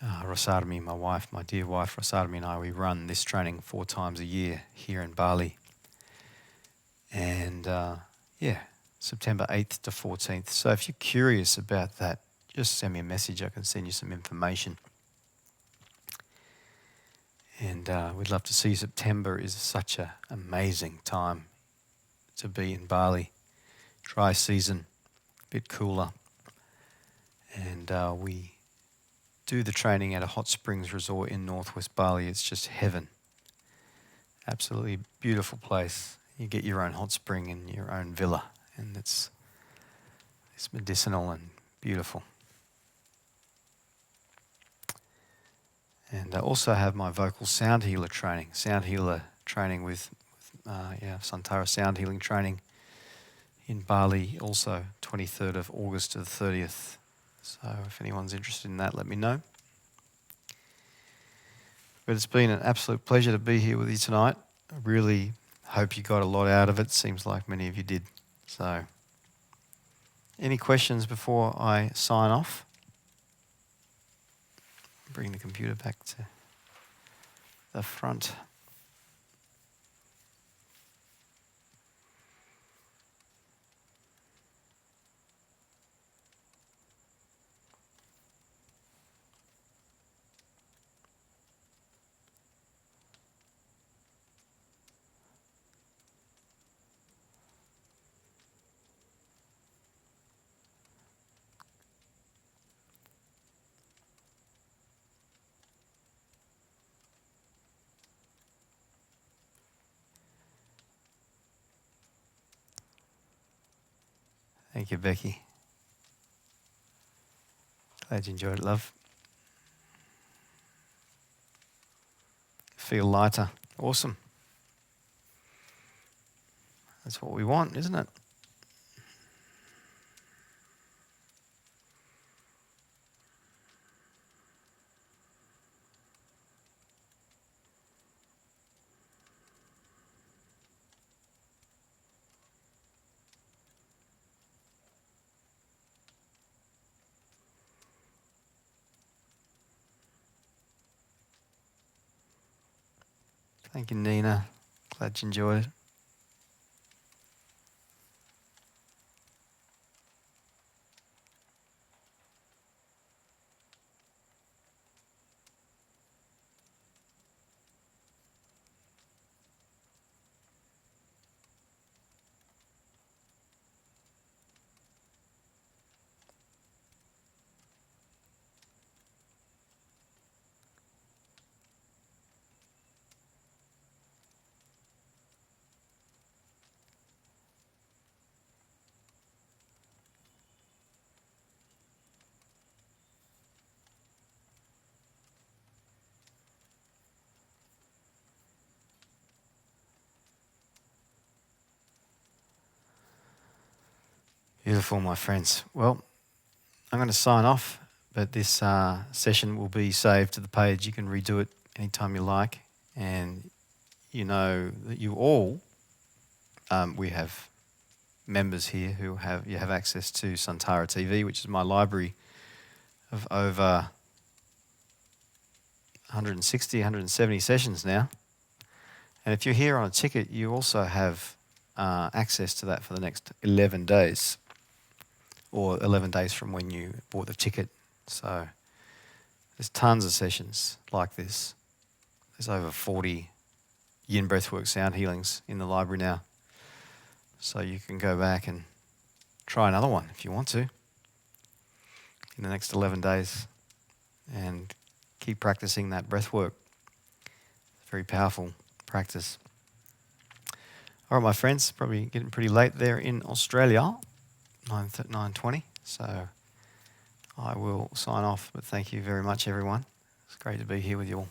Rosarmi, my wife, my dear wife Rosarmi and I, we run this training 4 times a year here in Bali. And September 8th to 14th. So if you're curious about that, just send me a message. I can send you some information. And we'd love to see you. September is such an amazing time to be in Bali. Dry season, a bit cooler. And we do the training at a hot springs resort in northwest Bali. It's just heaven. Absolutely beautiful place. You get your own hot spring in your own villa. And it's medicinal and beautiful. And I also have my vocal sound healer training with Suntara sound healing training in Bali, also 23rd of August to the 30th. So if anyone's interested in that, let me know. But it's been an absolute pleasure to be here with you tonight. I really hope you got a lot out of it. Seems like many of you did. So any questions before I sign off? Bring the computer back to the front. Thank you, Becky. Glad you enjoyed it, love. Feel lighter. Awesome. That's what we want, isn't it? Thank you, Nina. Glad you enjoyed it. Beautiful, my friends. Well, I'm going to sign off, but this session will be saved to the page. You can redo it anytime you like. And you know that you all, we have members here who you have access to Suntara TV, which is my library of over 160, 170 sessions now. And if you're here on a ticket, you also have access to that for the next 11 days. Or 11 days from when you bought the ticket. So there's tons of sessions like this. There's over 40 Yin Breathwork sound healings in the library now. So you can go back and try another one if you want to in the next 11 days and keep practicing that breathwork. Very powerful practice. All right, my friends, probably getting pretty late there in Australia, 9:20. So I will sign off, but thank you very much, everyone. It's great to be here with you all.